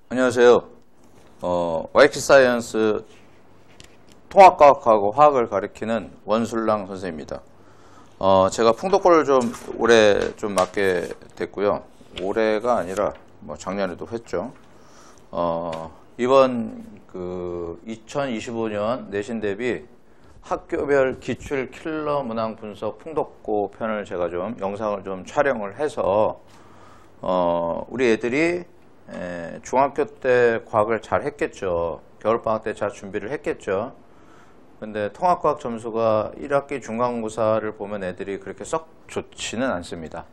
안녕하세요. YK 사이언스 통합과학하고 화학을 가리키는 원술랑 선생님입니다. 제가 풍독고를 좀 올해 좀 맡게 됐고요. 올해가 아니라 뭐 작년에도 했죠. 이번 그 2025년 내신 대비 학교별 기출 킬러 문항 분석 풍독고 편을 제가 좀 영상을 좀 촬영을 해서 우리 애들이 중학교 때 과학을 잘 했겠죠. 겨울방학 때 잘 준비를 했겠죠. 근데 통합과학 점수가 1학기 중간고사를 보면 애들이 그렇게 썩 좋지는 않습니다.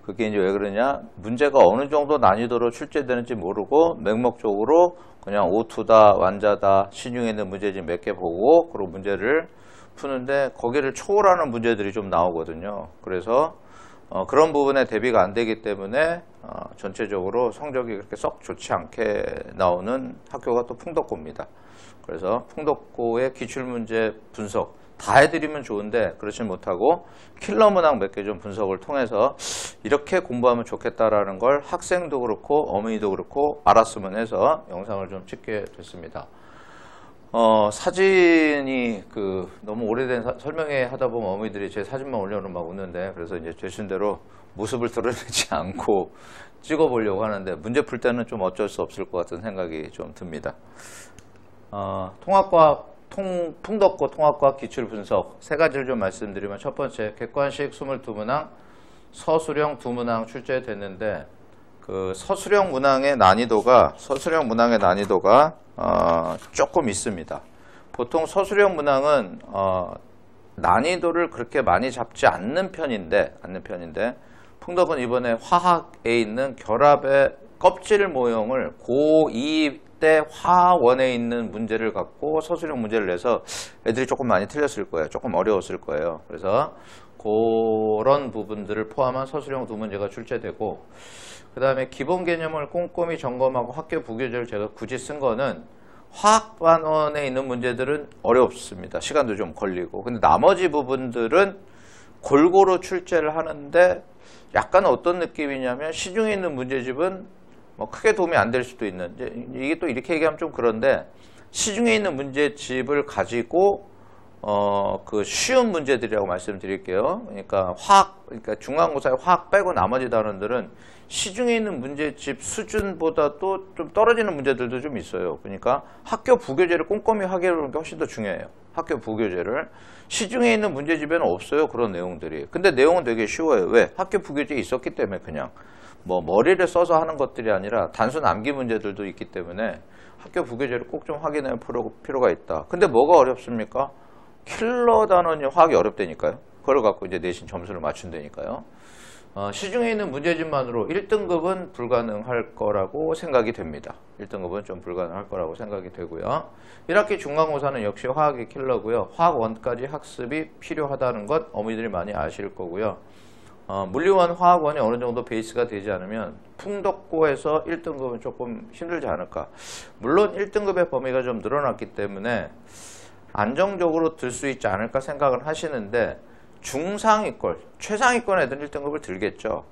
그게 이제 왜 그러냐? 문제가 어느 정도 난이도로 출제되는지 모르고 맹목적으로 그냥 오투다, 완자다, 시중에 있는 문제집 몇 개 보고 그리고 문제를 푸는데 거기를 초월하는 문제들이 좀 나오거든요. 그래서 그런 부분에 대비가 안 되기 때문에 전체적으로 성적이 그렇게 썩 좋지 않게 나오는 학교가 또 풍독고입니다. 그래서 풍독고의 기출문제 분석 다 해드리면 좋은데 그렇지 못하고 킬러 문항 몇 개 좀 분석을 통해서 이렇게 공부하면 좋겠다라는 걸 학생도 그렇고 어머니도 그렇고 알았으면 해서 영상을 좀 찍게 됐습니다. 사진이 너무 오래된 설명회 하다 보면 어머니들이 제 사진만 올려놓으면 막 웃는데 그래서 이제 되신대로 모습을 드러내지 않고 찍어보려고 하는데 문제 풀 때는 좀 어쩔 수 없을 것 같은 생각이 좀 듭니다. 통합과학, 풍독고 통합과학 기출 분석 세 가지를 좀 말씀드리면 첫 번째 객관식 22문항, 서술형 2문항 출제됐는데 그 서술형 문항의 난이도가 조금 있습니다. 보통 서술형 문항은 난이도를 그렇게 많이 잡지 않는 편인데 풍독은 이번에 화학에 있는 결합의 껍질 모형을 고2 때 화원에 있는 문제를 갖고 서술형 문제를 내서 애들이 조금 많이 틀렸을 거예요. 조금 어려웠을 거예요. 그래서 그런 부분들을 포함한 서술형 2문제가 출제되고 그 다음에 기본 개념을 꼼꼼히 점검하고 학교 부교재를 제가 굳이 쓴 거는 화학반원에 있는 문제들은 어렵습니다. 시간도 좀 걸리고. 근데 나머지 부분들은 골고루 출제를 하는데 약간 어떤 느낌이냐면 시중에 있는 문제집은 뭐 크게 도움이 안 될 수도 있는, 이게 또 이렇게 얘기하면 좀 그런데 시중에 있는 문제집을 가지고 그 쉬운 문제들이라고 말씀드릴게요. 그러니까 중간고사에 화학 빼고 나머지 단원들은 시중에 있는 문제집 수준보다도 좀 떨어지는 문제들도 좀 있어요. 그러니까 학교 부교재를 꼼꼼히 하기로 게 훨씬 더 중요해요. 학교 부교재를. 시중에 있는 문제집에는 없어요. 그런 내용들이. 근데 내용은 되게 쉬워요. 왜? 학교 부교재에 있었기 때문에 그냥. 뭐 머리를 써서 하는 것들이 아니라 단순 암기 문제들도 있기 때문에 학교 부교재를 꼭 좀 확인할 필요가 있다. 근데 뭐가 어렵습니까? 킬러 단원이 화학이 어렵다니까요. 그걸 갖고 이제 내신 점수를 맞춘다니까요. 시중에 있는 문제집만으로 1등급은 불가능할 거라고 생각이 됩니다. 1등급은 좀 불가능할 거라고 생각이 되고요. 1학기 중간고사는 역시 화학이 킬러고요. 화학 1까지 학습이 필요하다는 것 어머니들이 많이 아실 거고요. 물리원 화학원이 어느 정도 베이스가 되지 않으면 풍독고에서 1등급은 조금 힘들지 않을까. 물론 1등급의 범위가 좀 늘어났기 때문에 안정적으로 들 수 있지 않을까 생각을 하시는데 중상위권, 최상위권 애들 1등급을 들겠죠.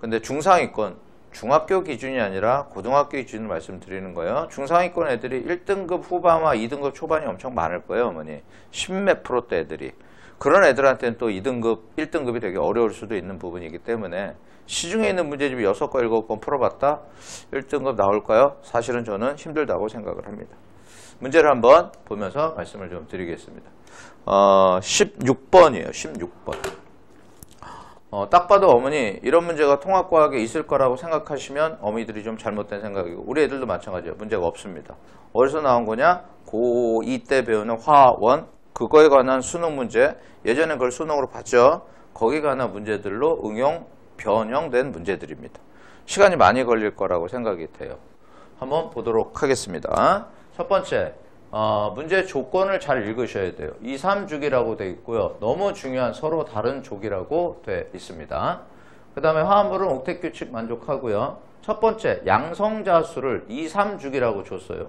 근데 중상위권, 중학교 기준이 아니라 고등학교 기준을 말씀드리는 거예요. 중상위권 애들이 1등급 후반과 2등급 초반이 엄청 많을 거예요, 어머니. 10몇 %대 애들이. 그런 애들한테는 또 2등급, 1등급이 되게 어려울 수도 있는 부분이기 때문에 시중에 있는 문제집이 6건, 7건 풀어봤다? 1등급 나올까요? 사실은 저는 힘들다고 생각을 합니다. 문제를 한번 보면서 말씀을 좀 드리겠습니다. 16번이에요. 16번. 딱 봐도 어머니 이런 문제가 통합과학에 있을 거라고 생각하시면 어머니들이 좀 잘못된 생각이고 우리 애들도 마찬가지예요. 문제가 없습니다. 어디서 나온 거냐? 고2 때 배우는 화원 그거에 관한 수능 문제 예전에 그걸 수능으로 봤죠. 거기에 관한 문제들로 응용 변형된 문제들입니다. 시간이 많이 걸릴 거라고 생각이 돼요. 한번 보도록 하겠습니다. 첫 번째 문제 조건을 잘 읽으셔야 돼요. 2, 3주기라고 되어 있고요. 너무 중요한 서로 다른 조기라고 되어 있습니다. 그 다음에 화합물은 옥텟규칙 만족하고요. 첫 번째 양성자수를 2, 3주기라고 줬어요.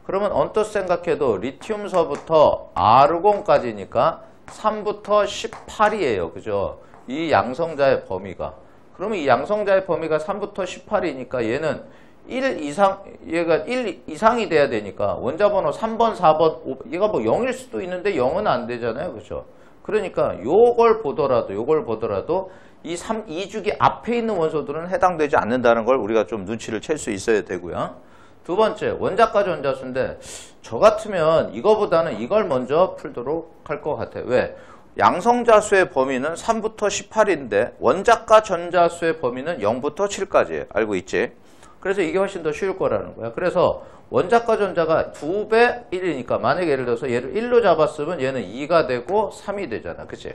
그러면 언뜻 생각해도 리튬서부터 아르곤까지니까 3부터 18이에요. 그죠? 이 양성자의 범위가. 그러면 이 양성자의 범위가 3부터 18이니까 얘는 1 이상, 얘가 1 이상이 돼야 되니까 원자번호 3번, 4번, 5번, 얘가 뭐 0일 수도 있는데 0은 안 되잖아요. 그렇죠? 그러니까 요걸 보더라도 이 2주기 앞에 있는 원소들은 해당되지 않는다는 걸 우리가 좀 눈치를 챌 수 있어야 되고요. 두 번째, 원자과 전자수인데 저 같으면 이거보다는 이걸 먼저 풀도록 할 것 같아요. 왜? 양성자수의 범위는 3부터 18인데 원자과 전자수의 범위는 0부터 7까지예요. 알고 있지? 그래서 이게 훨씬 더 쉬울 거라는 거야. 그래서 원자과 전자가 2배 1이니까 만약에 예를 들어서 얘를 1로 잡았으면 얘는 2가 되고 3이 되잖아. 그치?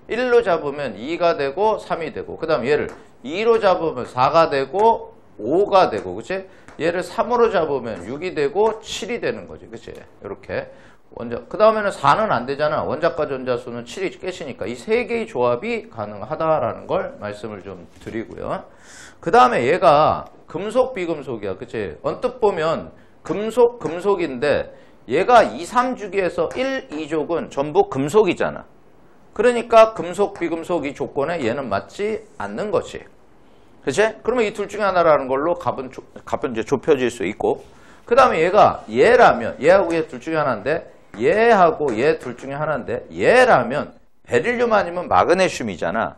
1로 잡으면 2가 되고 3이 되고 그 다음 얘를 2로 잡으면 4가 되고 5가 되고 그치? 얘를 3으로 잡으면 6이 되고 7이 되는 거지. 그치? 이렇게. 그 다음에는 4는 안 되잖아. 원자과 전자수는 7이 깨시니까 이 세 개의 조합이 가능하다라는 걸 말씀을 좀 드리고요. 그 다음에 얘가 금속, 비금속이야. 그치? 언뜻 보면 금속, 금속인데 얘가 2, 3주기에서 1, 2족은 전부 금속이잖아. 그러니까 금속, 비금속 이 조건에 얘는 맞지 않는 거지. 그치? 그러면 이 둘 중에 하나라는 걸로 값은 이제 좁혀질 수 있고 그 다음에 얘가 얘라면 얘하고 얘 둘 중에 하나인데 얘하고 얘 둘 중에 하나인데 얘라면 베릴륨 아니면 마그네슘이잖아.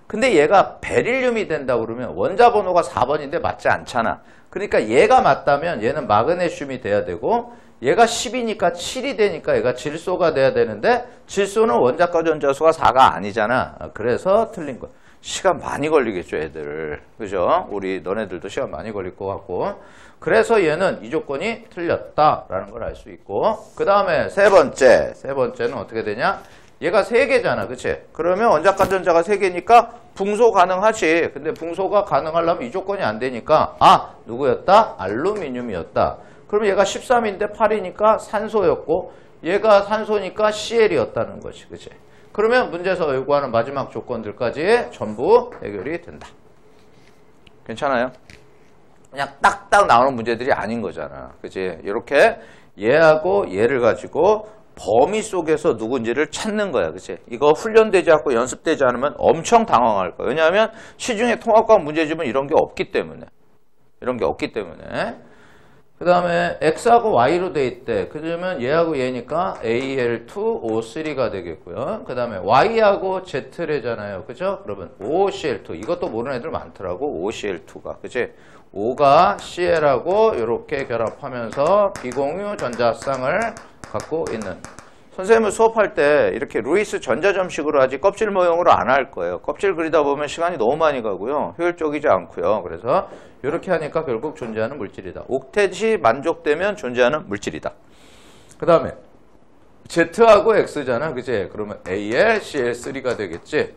근데 얘가 베릴륨이 된다 그러면 원자 번호가 4번인데 맞지 않잖아. 그러니까 얘가 맞다면 얘는 마그네슘이 돼야 되고 얘가 10이니까 7이 되니까 얘가 질소가 돼야 되는데 질소는 원자과 전자수가 4가 아니잖아. 그래서 틀린 거야. 시간 많이 걸리겠죠, 애들. 그죠? 우리 너네들도 시간 많이 걸릴 것 같고. 그래서 얘는 이 조건이 틀렸다라는 걸 알 수 있고. 그 다음에 세 번째는 어떻게 되냐? 얘가 3개잖아. 그치? 그러면 원자과 전자가 3개니까 붕소 가능하지. 근데 붕소가 가능하려면 이 조건이 안 되니까 누구였다? 알루미늄이었다. 그러면 얘가 13인데 8이니까 산소였고 얘가 산소니까 CL이었다는 거지. 그치? 그러면 문제에서 요구하는 마지막 조건들까지 전부 해결이 된다. 괜찮아요? 그냥 딱딱 나오는 문제들이 아닌 거잖아. 그치? 이렇게 얘하고 얘를 가지고 범위 속에서 누군지를 찾는 거야. 그치? 이거 훈련되지 않고 연습되지 않으면 엄청 당황할 거야. 왜냐하면 시중에 통합과학 문제집은 이런 게 없기 때문에. 그 다음에 X하고 Y로 돼 있대. 그러면 얘하고 얘니까 Al2O3가 되겠고요. 그 다음에 Y하고 Z래잖아요. 그죠? 그러면 OCl2. 이것도 모르는 애들 많더라고. OCl2가. 그치? O가 Cl하고 이렇게 결합하면서 비공유 전자쌍을 갖고 있는. 선생님은 수업할 때 이렇게 루이스 전자점식으로 하지 껍질 모형으로 안 할 거예요. 껍질 그리다 보면 시간이 너무 많이 가고요. 효율적이지 않고요. 그래서 이렇게 하니까 결국 존재하는 물질이다. 옥텟이 만족되면 존재하는 물질이다. 그 다음에 Z하고 X잖아. 그치? 그러면 AlCl3가 되겠지.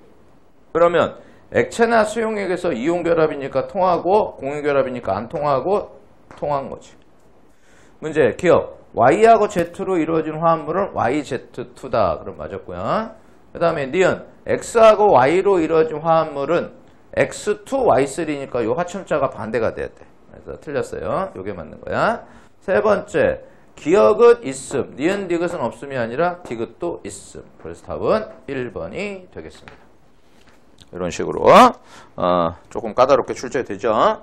그러면 액체나 수용액에서 이온결합이니까 통하고 공유결합이니까 안 통하고 통한 거지. 문제 기억. Y하고 Z로 이루어진 화합물은 YZ2다. 그럼 맞았고요. 그 다음에 니은 X하고 Y로 이루어진 화합물은 X2Y3니까 요 화첨자가 반대가 돼야 돼. 그래서 틀렸어요. 요게 맞는 거야. 세 번째 기억은 있음. 니은 디귿은 없음이 아니라 디귿도 있음. 그래서 답은 1번이 되겠습니다. 이런 식으로 조금 까다롭게 출제되죠.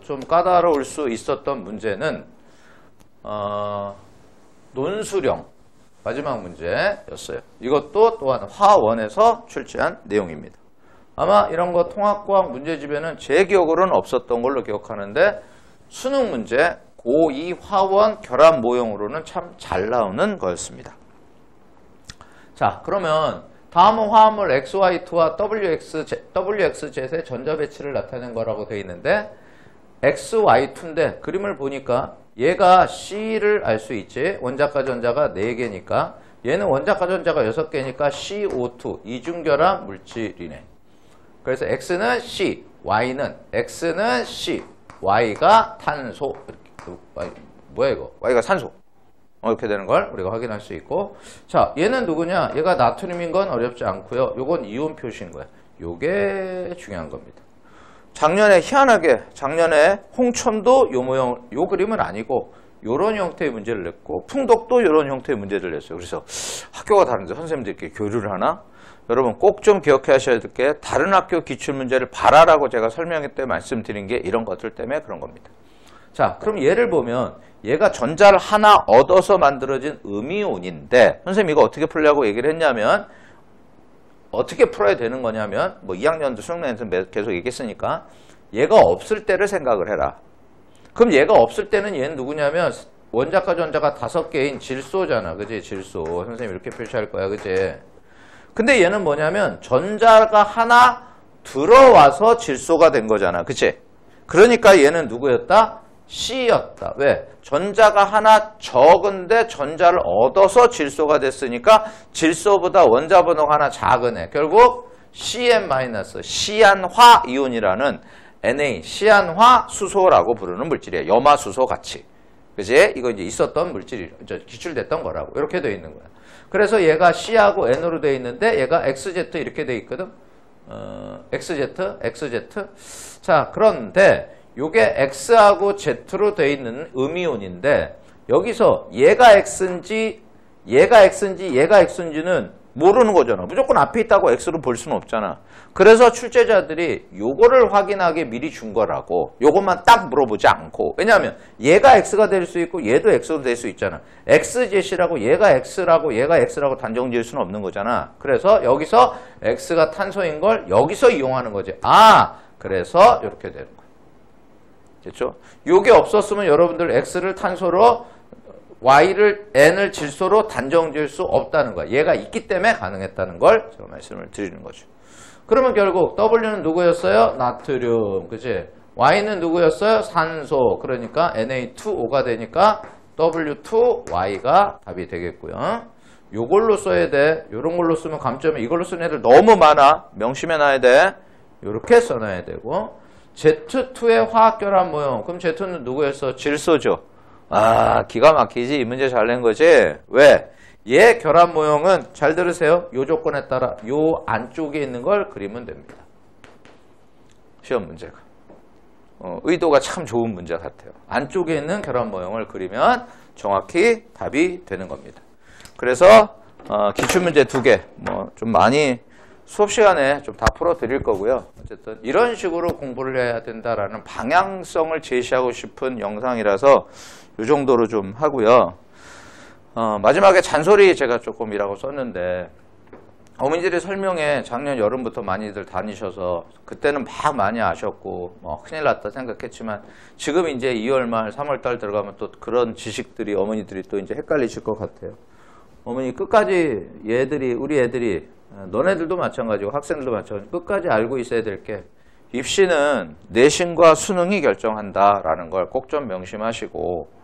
좀 까다로울 수 있었던 문제는 논수령 마지막 문제였어요. 이것도 또한 화원에서 출제한 내용입니다. 아마 이런 거 통합과학 문제집에는 제 기억으로는 없었던 걸로 기억하는데 수능 문제 고2 화원 결합 모형으로는 참 잘 나오는 거였습니다. 자, 그러면 다음은 화합물 XY2와 WXZ의 전자 배치를 나타낸 거라고 되어 있는데 XY2인데 그림을 보니까 얘가 C를 알 수 있지. 원자과 전자가 4개니까 얘는 원자과 전자가 6개니까 CO2 이중결합 물질이네. 그래서 X는 C, X는 C, Y가 탄소. 뭐야 이거? Y가 산소. 이렇게 되는 걸 우리가 확인할 수 있고. 자, 얘는 누구냐? 얘가 나트륨인 건 어렵지 않고요. 요건 이온 표시인 거야. 요게 중요한 겁니다. 작년에 희한하게 홍천도 요 모형, 요 그림은 아니고 요런 형태의 문제를 냈고 풍덕도 요런 형태의 문제를 냈어요. 그래서 학교가 다른데 선생님들끼리 교류를 하나? 여러분 꼭 좀 기억해 하셔야 될 게 다른 학교 기출문제를 봐라라고 제가 설명회 때 말씀드린 게 이런 것들 때문에 그런 겁니다. 자, 그럼 얘를 보면 얘가 전자를 하나 얻어서 만들어진 음이온인데 선생님 이거 어떻게 풀려고 얘기를 했냐면 어떻게 풀어야 되는 거냐면 뭐 2학년도 수능에서 계속 얘기했으니까 얘가 없을 때를 생각을 해라. 그럼 얘가 없을 때는 얘는 누구냐면 원자과 전자가 5개인 질소잖아. 그지? 질소. 선생님 이렇게 표시할 거야. 그지? 근데 얘는 뭐냐면 전자가 하나 들어와서 질소가 된 거잖아. 그치? 그러니까 얘는 누구였다? C였다. 왜? 전자가 하나 적은데 전자를 얻어서 질소가 됐으니까 질소보다 원자 번호가 하나 작은 애. 결국 CN- 시안화 이온이라는 Na, 시안화 수소라고 부르는 물질이에요. 염화수소 같이. 그지? 이거 이제 있었던 물질이, 기출됐던 거라고. 이렇게 되어 있는 거야. 그래서 얘가 C하고 N으로 되어 있는데 얘가 XZ 이렇게 되어 있거든. XZ. 자, 그런데 요게 X하고 Z로 되어 있는 음이온인데 여기서 얘가 X인지 얘가 X인지는 모르는 거잖아. 무조건 앞에 있다고 X로 볼 수는 없잖아. 그래서 출제자들이 요거를 확인하게 미리 준 거라고. 요것만 딱 물어보지 않고. 왜냐하면 얘가 X가 될 수 있고 얘도 X도 될 수 있잖아. XZ라고 얘가 X라고 단정 지을 수는 없는 거잖아. 그래서 여기서 X가 탄소인 걸 여기서 이용하는 거지. 아, 그래서 이렇게 되는 거야. 됐죠? 요게 없었으면 여러분들 X를 탄소로 N을 질소로 단정 지을 수 없다는 거야. 얘가 있기 때문에 가능했다는 걸 제가 말씀을 드리는 거죠. 그러면 결국 W는 누구였어요? 나트륨. 그치? Y는 누구였어요? 산소. 그러니까 Na2O가 되니까 W2Y가 답이 되겠고요. 요걸로 써야 돼. 요런 걸로 쓰면 감점이 이걸로 쓰는 애들 너무 많아. 명심해놔야 돼. 요렇게 써놔야 되고. Z2의 화학결합 모형. 그럼 Z2는 누구였어? 질소죠. 아, 기가 막히지? 이 문제 잘 낸 거지? 왜? 얘 결합 모형은 잘 들으세요. 요 조건에 따라 요 안쪽에 있는 걸 그리면 됩니다. 시험 문제가. 의도가 참 좋은 문제 같아요. 안쪽에 있는 결합 모형을 그리면 정확히 답이 되는 겁니다. 그래서 기출문제 2개 뭐 좀 많이 수업 시간에 좀 다 풀어드릴 거고요. 어쨌든 이런 식으로 공부를 해야 된다라는 방향성을 제시하고 싶은 영상이라서 이 정도로 좀 하고요. 마지막에 잔소리 제가 조금이라고 썼는데 어머니들의 설명에 작년 여름부터 많이들 다니셔서 그때는 막 많이 아셨고 뭐 큰일 났다 생각했지만 지금 이제 2월 말 3월 달 들어가면 또 그런 지식들이 어머니들이 또 이제 헷갈리실 것 같아요. 어머니 끝까지 우리 애들이 너네들도 마찬가지고 학생들도 마찬가지고 끝까지 알고 있어야 될 게 입시는 내신과 수능이 결정한다라는 걸 꼭 좀 명심하시고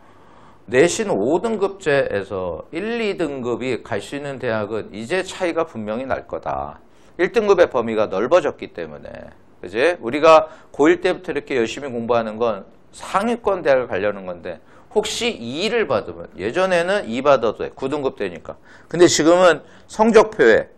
내신 5등급제에서 1, 2등급이 갈 수 있는 대학은 이제 차이가 분명히 날 거다. 1등급의 범위가 넓어졌기 때문에. 그지? 우리가 고1 때부터 이렇게 열심히 공부하는 건 상위권 대학을 가려는 건데 혹시 2를 받으면 예전에는 2 받아도 돼. 9등급 되니까. 근데 지금은 성적표에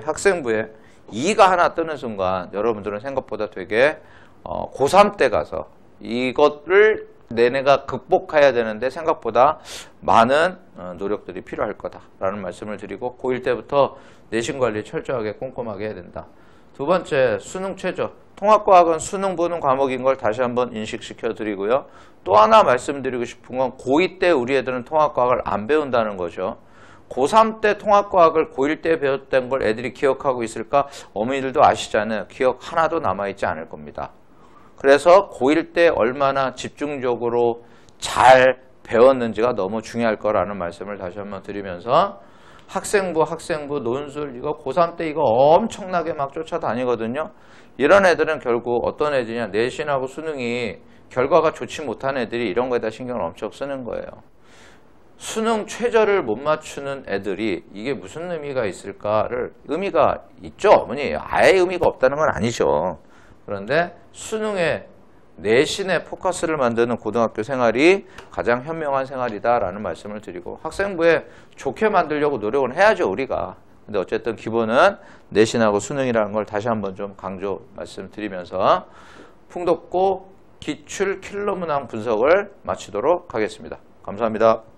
학생부에 2가 하나 뜨는 순간 여러분들은 생각보다 되게 고3 때 가서 이것을 내내가 극복해야 되는데 생각보다 많은 노력들이 필요할 거다라는 말씀을 드리고 고1 때부터 내신 관리 철저하게 꼼꼼하게 해야 된다. 두 번째, 수능 최저. 통합과학은 수능 보는 과목인 걸 다시 한번 인식시켜 드리고요. 또 하나 말씀드리고 싶은 건 고2 때 우리 애들은 통합과학을 안 배운다는 거죠. 고3 때 통합과학을 고1 때 배웠던 걸 애들이 기억하고 있을까? 어머니들도 아시잖아요. 기억 하나도 남아있지 않을 겁니다. 그래서 고1 때 얼마나 집중적으로 잘 배웠는지가 너무 중요할 거라는 말씀을 다시 한번 드리면서 학생부, 논술 이거 고3 때 이거 엄청나게 막 쫓아다니거든요. 이런 애들은 결국 어떤 애들이냐 내신하고 수능이 결과가 좋지 못한 애들이 이런 거에다 신경을 엄청 쓰는 거예요. 수능 최저를 못 맞추는 애들이 이게 무슨 의미가 있을까를 의미가 있죠. 어머니 아예 의미가 없다는 건 아니죠. 그런데 수능에 내신에 포커스를 만드는 고등학교 생활이 가장 현명한 생활이다라는 말씀을 드리고 학생부에 좋게 만들려고 노력을 해야죠 우리가. 근데 어쨌든 기본은 내신하고 수능이라는 걸 다시 한번 좀 강조 말씀드리면서 풍덕고 기출 킬러 문항 분석을 마치도록 하겠습니다. 감사합니다.